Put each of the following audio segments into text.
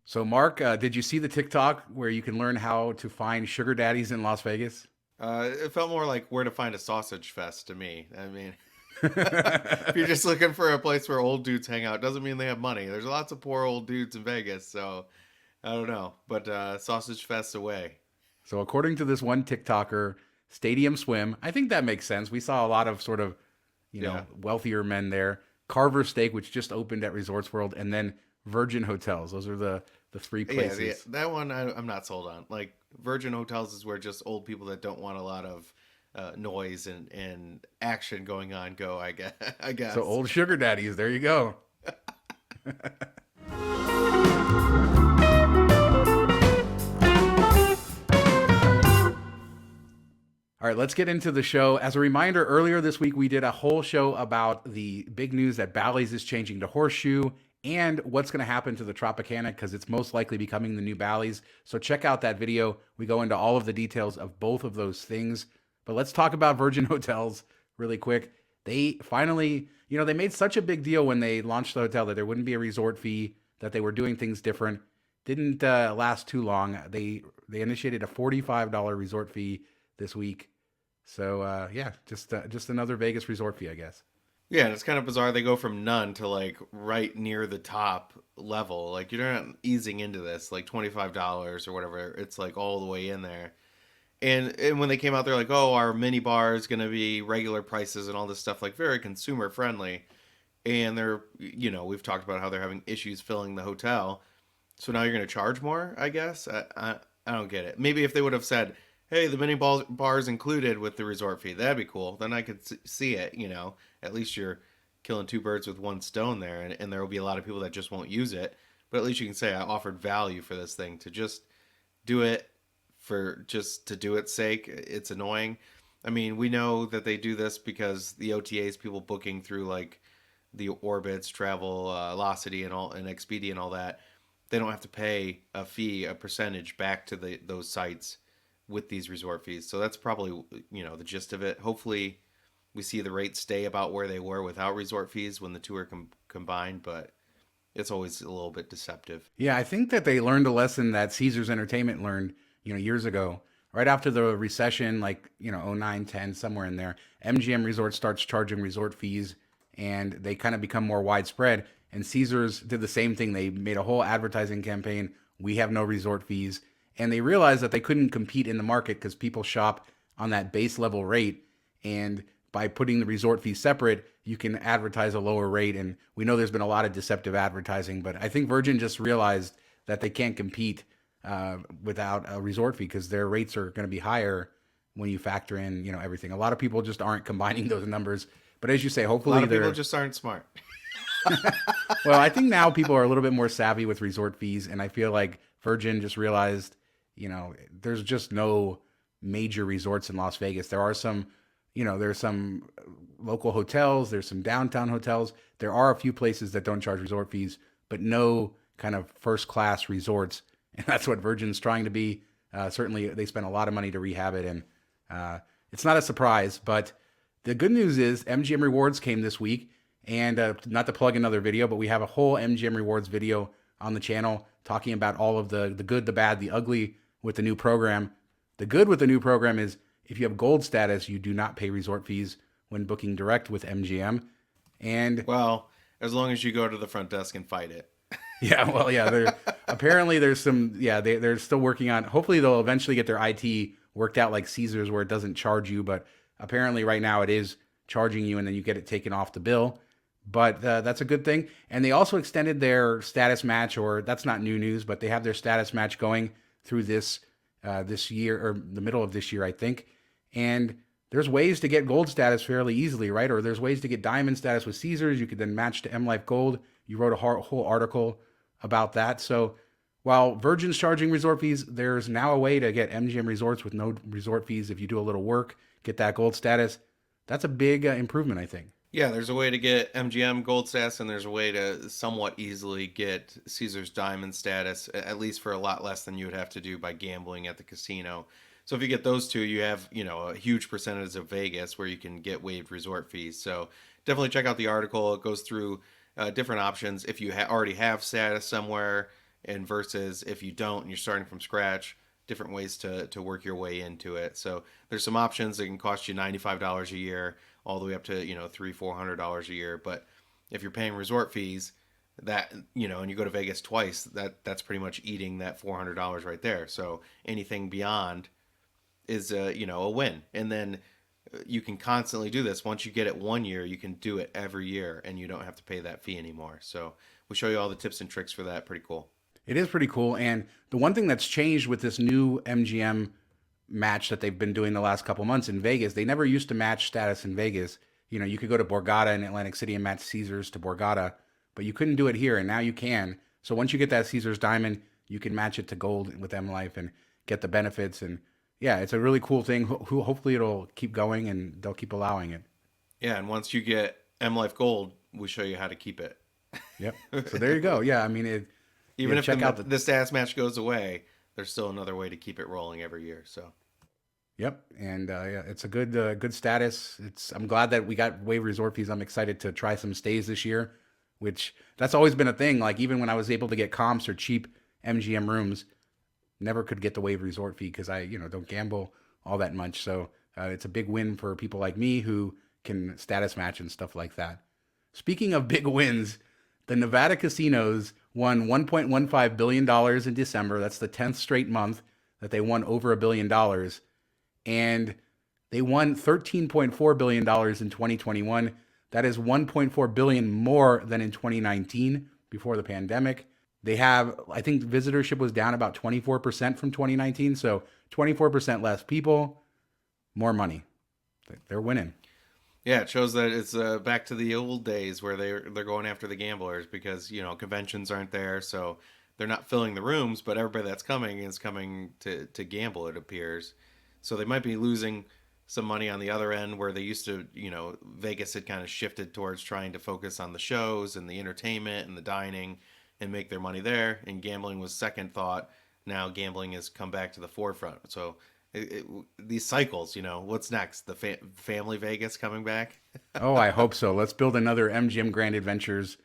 So, Mark, did you see the TikTok where you can learn how to find sugar daddies in Las Vegas? It felt more like where to find a sausage fest to me. I mean, if you're just looking for a place where old dudes hang out, doesn't mean they have money. There's lots of poor old dudes in Vegas, so I don't know. But sausage fest away. So, according to this one TikToker, Stadium Swim, I think that makes sense. We saw a lot of sort of, Yeah. wealthier men there. Carver Steak, which just opened at Resorts World, and then Virgin Hotels. Those are the three Yeah, places. that one I'm not sold on. Like Virgin Hotels is where just old people that don't want a lot of noise and action going on go. I guess. I So, guess. old sugar daddies, there you go. All right, let's get into the show. As a reminder, earlier this week we did a whole show about the big news that Bally's is changing to Horseshoe and what's going to happen to the Tropicana because it's most likely becoming the new Bally's. So check out that video. We go into all of the details of both of those things. But let's talk about Virgin Hotels really quick. They finally, they made such a big deal when they launched the hotel that there wouldn't be a resort fee, that they were doing things different. Didn't last too long. They initiated a $45 resort fee this week. So yeah, just another Vegas resort fee, I guess. Yeah, and it's kind of bizarre. They go from none to like right near the top level. Like you're not easing into this, like $25 or whatever. It's like all the way in there. And when they came out, they're like, "Oh, our mini bar is going to be regular prices and all this stuff, like very consumer friendly." And we've talked about how they're having issues filling the hotel. So now you're going to charge more, I guess. I don't get it. Maybe if they would have said, "Hey, the bars included with the resort fee," that'd be cool. Then I could see it. At least you're killing two birds with one stone there, and there will be a lot of people that just won't use it. But at least you can say I offered value for this thing to just do it for just to do its sake. It's annoying. I mean, we know that they do this because the OTAs, people booking through like the Orbitz, Travel, Velocity, and Expedia and all that, they don't have to pay a fee, a percentage back to those sites with these resort fees. So that's probably the gist of it. Hopefully, we see the rates stay about where they were without resort fees when the two are combined, but it's always a little bit deceptive. Yeah, I think that they learned a lesson that Caesars Entertainment learned, years ago. Right after the recession, like, 09, 10, somewhere in there, MGM Resorts starts charging resort fees and they kind of become more widespread. And Caesars did the same thing. They made a whole advertising campaign. We have no resort fees. And they realized that they couldn't compete in the market because people shop on that base level rate. And by putting the resort fees separate, you can advertise a lower rate. And we know there's been a lot of deceptive advertising, but I think Virgin just realized that they can't compete without a resort fee because their rates are going to be higher when you factor in, everything. A lot of people just aren't combining those numbers. But as you say, A lot hopefully of people they're just aren't smart. well, I think now people are a little bit more savvy with resort fees, and I feel like Virgin just realized, there's just no major resorts in Las Vegas. There are some, there's some local hotels, there's some downtown hotels. There are a few places that don't charge resort fees, but no kind of first class resorts, and that's what Virgin's trying to be. Certainly, they spent a lot of money to rehab it, and it's not a surprise. But the good news is MGM Rewards came this week, and not to plug another video, but we have a whole MGM Rewards video on the channel talking about all of the good, the bad, the ugly with the new program. The good with the new program is if you have gold status, you do not pay resort fees when booking direct with MGM. And Well, as long as you go to the front desk and fight it. yeah, well, yeah, apparently there's some, yeah, they're still working on, hopefully they'll eventually get their IT worked out like Caesars where it doesn't charge you, but apparently right now it is charging you and then you get it taken off the bill. But that's a good thing. And they also extended their status match, or that's not new news, but they have their status match going through this year or the middle of this year, I think. And there's ways to get gold status fairly easily, right? Or there's ways to get diamond status with Caesars. You could then match to M Life Gold. You wrote a whole article about that. So while Virgin's charging resort fees, there's now a way to get MGM resorts with no resort fees if you do a little work, get that gold status. That's a big improvement, I think. Yeah, there's a way to get MGM gold status, and there's a way to somewhat easily get Caesar's diamond status, at least for a lot less than you would have to do by gambling at the casino. So if you get those two, you have, a huge percentage of Vegas where you can get waived resort fees. So definitely check out the article. It goes through different options. If you already have status somewhere, and versus if you don't and you're starting from scratch, different ways to work your way into it. So there's some options that can cost you $95 a year, all the way up to $300-400 a year. But if you're paying resort fees, that and you go to Vegas twice, that's pretty much eating that $400 right there. So anything beyond is a win. And then you can constantly do this. Once you get it 1 year, you can do it every year, and you don't have to pay that fee anymore. So we show you all the tips and tricks for that. Pretty cool. It is pretty cool. And the one thing that's changed with this new MGM match that they've been doing the last couple months in Vegas, they never used to match status in Vegas. You could go to Borgata in Atlantic City and match Caesars to Borgata, but you couldn't do it here, and now you can. So once you get that Caesars Diamond, you can match it to gold with M Life and get the benefits. And yeah, it's a really cool thing. Hopefully it'll keep going and they'll keep allowing it. Yeah, and once you get M Life Gold, we show you how to keep it. Yep. So there you go. Yeah, I mean, even if the status match goes away, there's still another way to keep it rolling every year. So. Yep, and yeah, it's a good status. I'm glad that we got waived resort fees. I'm excited to try some stays this year, which that's always been a thing. Like even when I was able to get comps or cheap MGM rooms, never could get the waived resort fee because I don't gamble all that much. So it's a big win for people like me who can status match and stuff like that. Speaking of big wins, the Nevada casinos won $1.15 billion in December. That's the 10th straight month that they won over $1 billion. And they won $13.4 billion in 2021. That is $1.4 billion more than in 2019 before the pandemic. They have, I think visitorship was down about 24% from 2019. So 24% less people, more money. They're winning. Yeah, it shows that it's back to the old days where they're going after the gamblers because conventions aren't there, so they're not filling the rooms, but everybody that's coming is coming to gamble. It appears, so they might be losing some money on the other end where they used to. Vegas had kind of shifted towards trying to focus on the shows and the entertainment and the dining and make their money there, and gambling was second thought. Now gambling has come back to the forefront. So. These cycles, what's next? The family Vegas coming back? Oh, I hope so. Let's build another MGM Grand Adventures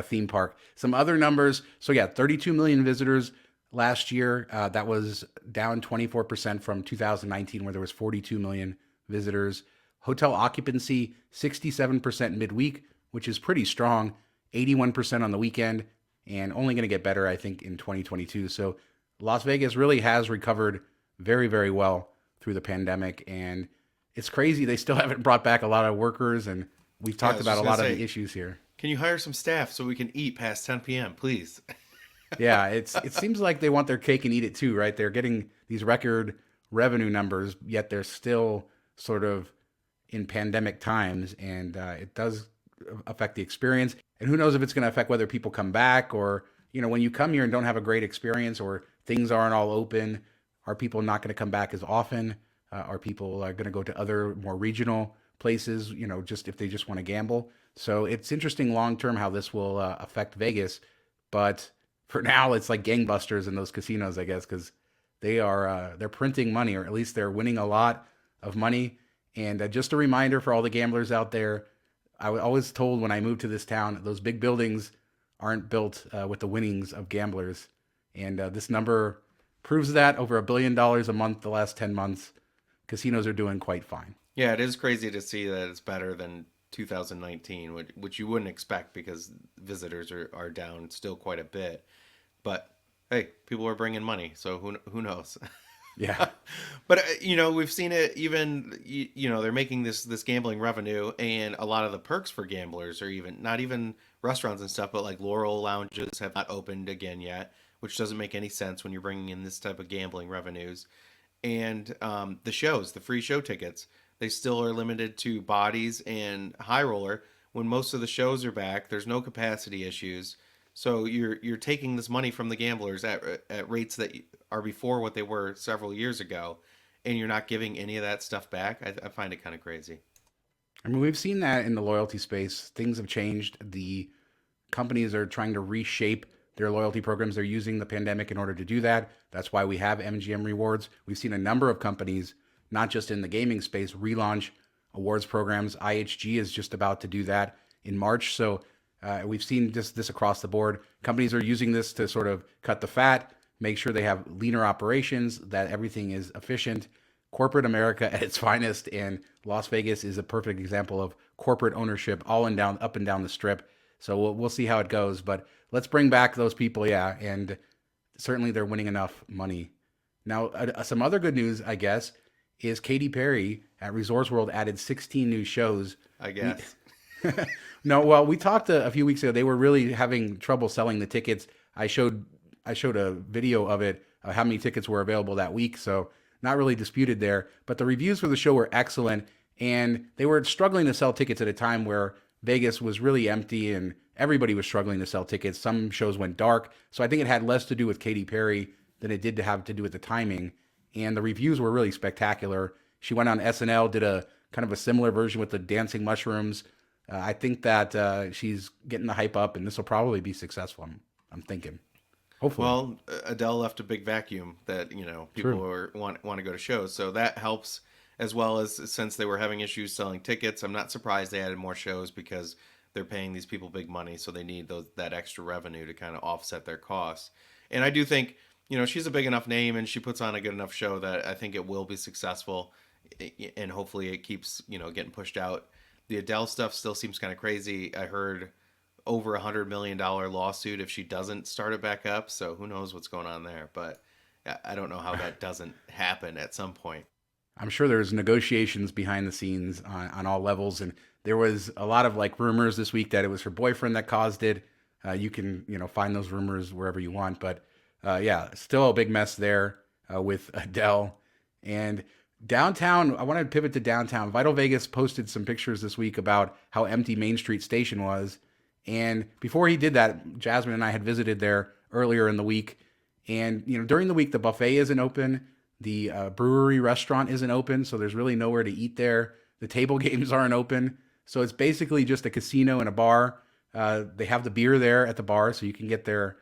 theme park. Some other numbers. So yeah, 32 million visitors last year. That was down 24% from 2019, where there was 42 million visitors. Hotel occupancy, 67% midweek, which is pretty strong. 81% on the weekend, and only going to get better, I think, in 2022. So Las Vegas really has recovered very, very well through the pandemic, and it's crazy they still haven't brought back a lot of workers, and we've talked about a lot of the issues here. Can you hire some staff so we can eat past 10 p.m., please? Yeah, it seems like they want their cake and eat it too, right? They're getting these record revenue numbers, yet they're still sort of in pandemic times, and it does affect the experience. And who knows if it's going to affect whether people come back, or when you come here and don't have a great experience, or things aren't all open. Are people not going to come back as often? Are people going to go to other more regional places, just if they just want to gamble? So it's interesting long-term how this will affect Vegas. But for now, it's like gangbusters in those casinos, I guess, because they're printing money, or at least they're winning a lot of money. And just a reminder for all the gamblers out there, I was always told when I moved to this town, those big buildings aren't built with the winnings of gamblers. And this number proves that over $1 billion a month the last 10 months, casinos are doing quite fine. Yeah, it is crazy to see that it's better than 2019, which you wouldn't expect because visitors are down still quite a bit. But hey, people are bringing money, so who knows? Yeah. But we've seen it even. They're making this gambling revenue, and a lot of the perks for gamblers are even not even restaurants and stuff, but like Laurel lounges have not opened again yet, which doesn't make any sense when you're bringing in this type of gambling revenues. And the shows, the free show tickets, they still are limited to Bodies and High Roller. When most of the shows are back, there's no capacity issues. So you're taking this money from the gamblers at rates that are before what they were several years ago, and you're not giving any of that stuff back. I find it kind of crazy. I mean, we've seen that in the loyalty space. Things have changed. The companies are trying to reshape their loyalty programs. They're using the pandemic in order to do that. That's why we have MGM Rewards. We've seen a number of companies, not just in the gaming space, relaunch awards programs. IHG is just about to do that in March. So We've seen this across the board. Companies are using this to sort of cut the fat, make sure they have leaner operations, that everything is efficient. Corporate America at its finest, and Las Vegas is a perfect example of corporate ownership all and down, up and down the strip. So we'll see how it goes, but let's bring back those people, yeah, and certainly they're winning enough money. Now, some other good news, I guess, is Katy Perry at Resorts World added 16 new shows. I guess. No, well, we talked a few weeks ago. They were really having trouble selling the tickets. I showed a video of it, how many tickets were available that week. So not really disputed there. But the reviews for the show were excellent, and they were struggling to sell tickets at a time where Vegas was really empty and everybody was struggling to sell tickets. Some shows went dark. So I think it had less to do with Katy Perry than it did to have to do with the timing. And the reviews were really spectacular. She went on SNL, did a kind of a similar version with the dancing mushrooms. I think that she's getting the hype up, and this will probably be successful. I'm thinking, hopefully. Well, Adele left a big vacuum that people want to go to shows, so that helps. As well as since they were having issues selling tickets, I'm not surprised they added more shows because they're paying these people big money, so they need that extra revenue to kind of offset their costs. And I do think she's a big enough name, and she puts on a good enough show that I think it will be successful, and hopefully it keeps getting pushed out. The Adele stuff still seems kind of crazy. I heard over $100 million lawsuit if she doesn't start it back up. So who knows what's going on there? But I don't know how that doesn't happen at some point. I'm sure there's negotiations behind the scenes on all levels. And there was a lot of rumors this week that it was her boyfriend that caused it. You can, find those rumors wherever you want. But yeah, still a big mess there with Adele. And downtown, I want to pivot to downtown. Vital Vegas posted some pictures this week about how empty Main Street Station was. And before he did that, Jasmine and I had visited there earlier in the week. And, during the week, the buffet isn't open. The brewery restaurant isn't open. So there's really nowhere to eat there. The table games aren't open. So it's basically just a casino and a bar. They have the beer there at the bar, so you can get their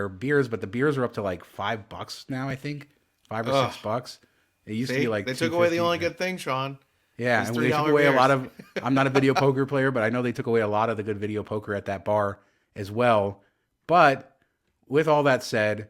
beers. But the beers are up to $5 now, I think. $5 or $6. It used to be they took away the only good thing, Shawn. Yeah, and they took away a lot of. I'm not a video poker player, but I know they took away a lot of the good video poker at that bar as well. But with all that said,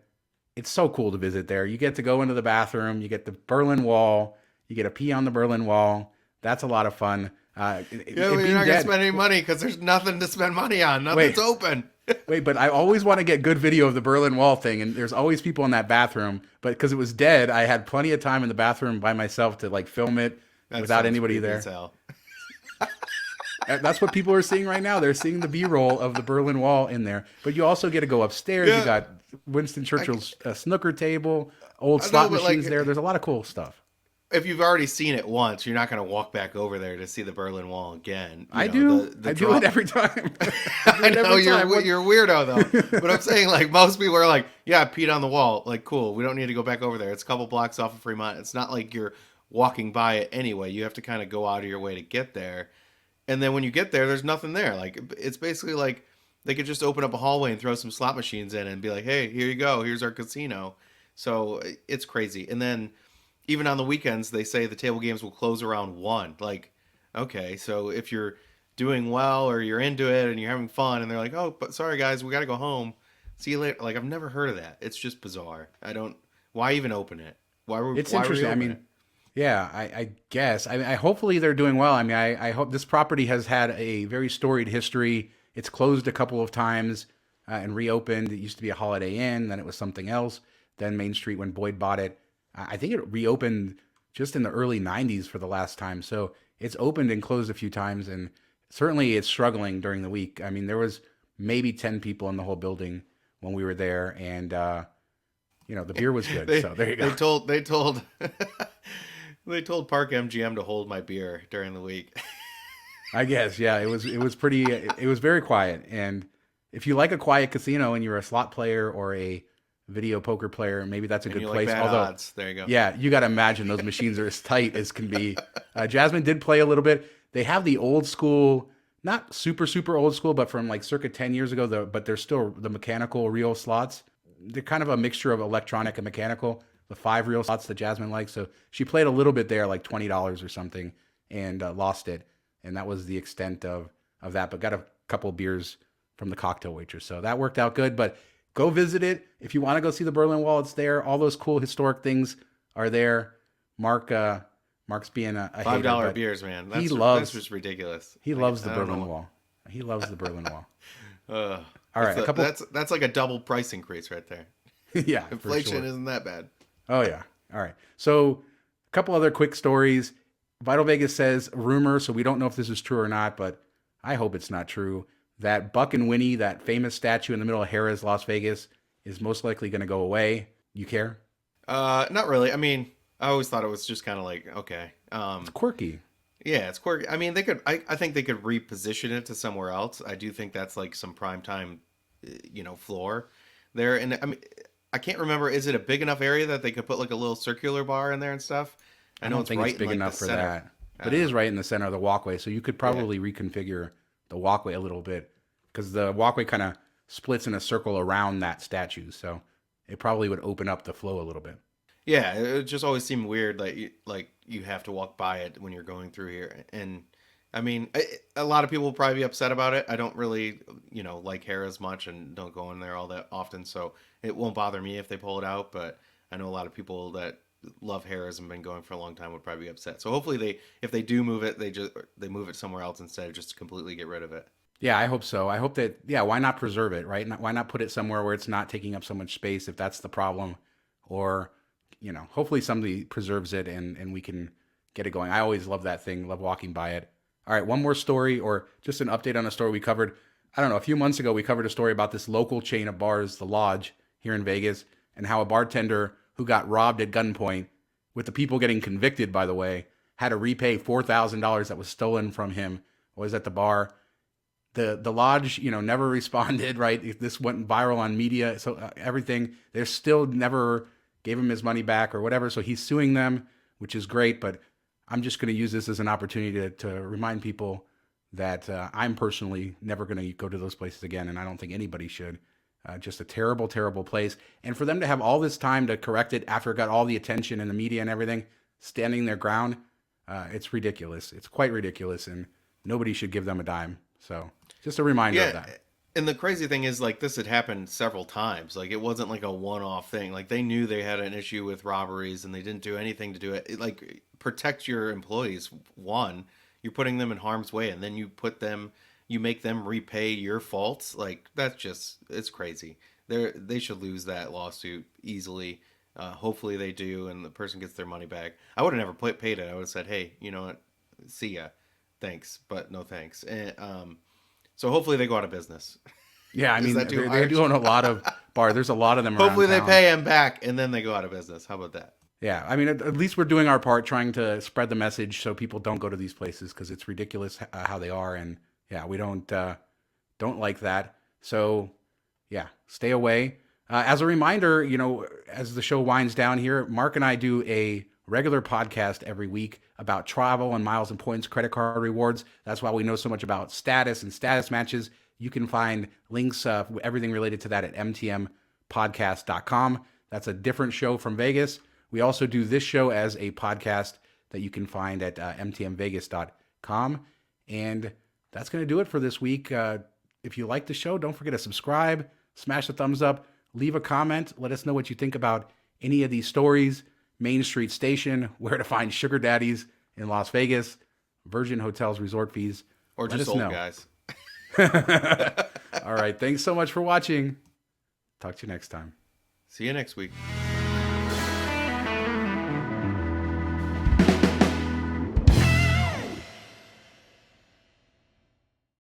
it's so cool to visit there. You get to go into the bathroom, you get the Berlin Wall, you get to pee on the Berlin Wall. That's a lot of fun. But you're not gonna spend any money because there's nothing to spend money on. Nothing's open. Wait, but I always want to get good video of the Berlin Wall thing, and there's always people in that bathroom. But because it was dead, I had plenty of time in the bathroom by myself to film it without anybody there. That's what people are seeing right now. They're seeing the B-roll of the Berlin Wall in there. But you also get to go upstairs. Yeah. You got Winston Churchill's snooker table, old slot machines there. There's a lot of cool stuff. If you've already seen it once, you're not going to walk back over there to see the Berlin Wall again. I do it every time. I know you're a weirdo though. But I'm saying most people are yeah, peed on the wall. Cool. We don't need to go back over there. It's a couple blocks off of Fremont. It's not like you're walking by it anyway. You have to kind of go out of your way to get there. And then when you get there, there's nothing there. It's basically they could just open up a hallway and throw some slot machines in and be like, hey, here you go. Here's our casino. So it's crazy. And then even on the weekends, they say the table games will close around 1. Okay, so if you're doing well or you're into it and you're having fun and they're like, oh, but sorry guys, we got to go home. See you later. I've never heard of that. It's just bizarre. Why even open it? It's interesting. Yeah, I guess. I hopefully they're doing well. I hope this property has had a very storied history. It's closed a couple of times and reopened. It used to be a Holiday Inn, then it was something else. Then Main Street, when Boyd bought it, I think it reopened just in the early 90s for the last time. So it's opened and closed a few times, and certainly it's struggling during the week. There was maybe 10 people in the whole building when we were there, and the beer was good. So there you go. They told they told Park MGM to hold my beer during the week. I guess, yeah. It was pretty. It was very quiet, and if you like a quiet casino and you're a slot player or a video poker player, maybe that's a good place. Although, odds. There you go. Yeah, you got to imagine those machines are as tight as can be. Jasmine did play a little bit. They have the old school, not super old school, but from circa 10 years ago. But they're still the mechanical reel slots. They're kind of a mixture of electronic and mechanical. The 5 reel slots that Jasmine likes. So she played a little bit there, $20 or something, and lost it. And that was the extent of that. But got a couple beers from the cocktail waitress. So that worked out good. But go visit it if you want to go see the Berlin Wall. It's there. All those cool historic things are there. Mark's being a hater, $5 but beers, man. That's just ridiculous. He loves the Berlin Wall. He loves the Berlin Wall. All right, that's like a double price increase right there. Yeah, inflation isn't that bad. Oh yeah. All right. So a couple other quick stories. Vital Vegas says rumor, so we don't know if this is true or not, but I hope it's not true, that Buck and Winnie, that famous statue in the middle of Harrah's Las Vegas, is most likely going to go away. You care? Not really. I mean, I always thought it was just kind of like, okay. It's quirky. Yeah, it's quirky. I mean, I think they could reposition it to somewhere else. I do think that's like some primetime, floor there. And I mean, I can't remember. Is it a big enough area that they could put like a little circular bar in there and stuff? I don't think it's big enough for that. But it is right in the center of the walkway. So you could probably reconfigure the walkway a little bit, because the walkway kind of splits in a circle around that statue. So it probably would open up the flow a little bit. Yeah, it just always seemed weird that you have to walk by it when you're going through here. And I mean, a lot of people will probably be upset about it. I don't really, like Harrah as much and don't go in there all that often, so it won't bother me if they pull it out. But I know a lot of people that love Harrah's and been going for a long time would probably be upset. So hopefully if they do move it, they move it somewhere else instead of just completely get rid of it. Yeah, I hope so. I hope that, why not preserve it, right? Why not put it somewhere where it's not taking up so much space if that's the problem? Or, hopefully somebody preserves it and we can get it going. I always love that thing, love walking by it. All right, one more story, or just an update on a story we covered. I don't know, a few months ago, we covered a story about this local chain of bars, The Lodge, here in Vegas, and how a bartender who got robbed at gunpoint, with the people getting convicted, by the way, had to repay $4,000 that was stolen from him, was at the bar. The Lodge, never responded, right? This went viral on media, so everything. They still never gave him his money back or whatever, so he's suing them, which is great, but I'm just going to use this as an opportunity to remind people that I'm personally never going to go to those places again, and I don't think anybody should. Just a terrible, terrible place. And for them to have all this time to correct it after it got all the attention in the media and everything, standing their ground, it's ridiculous. It's quite ridiculous, and nobody should give them a dime. So just a reminder of that. And the crazy thing is, like, this had happened several times. Like, it wasn't like a one-off thing. Like, they knew they had an issue with robberies, and they didn't do anything to do it. Like, protect your employees. One, you're putting them in harm's way, and then you make them repay your faults. Like, it's crazy. They should lose that lawsuit easily. Hopefully they do, and the person gets their money back. I would have never paid it. I would have said, hey, you know what? See ya. Thanks, but no thanks. And, so hopefully they go out of business. Yeah, I mean, they're doing a lot of bars. There's a lot of them around Hopefully they town. pay him back, and then they go out of business. How about that? Yeah, I mean, at least we're doing our part, trying to spread the message so people don't go to these places, because it's ridiculous how they are, and we don't like that. So yeah, stay away. As a reminder, as the show winds down here, Mark and I do a regular podcast every week about travel and miles and points, credit card rewards. That's why we know so much about status and status matches. You can find links, everything related to that at mtmpodcast.com. That's a different show from Vegas. We also do this show as a podcast that you can find at mtmvegas.com. And that's going to do it for this week. If you like the show, don't forget to subscribe, smash the thumbs up, leave a comment. Let us know what you think about any of these stories. Main Street Station, where to find sugar daddies in Las Vegas, Virgin Hotels resort fees. Or just old guys. All right. Thanks so much for watching. Talk to you next time. See you next week.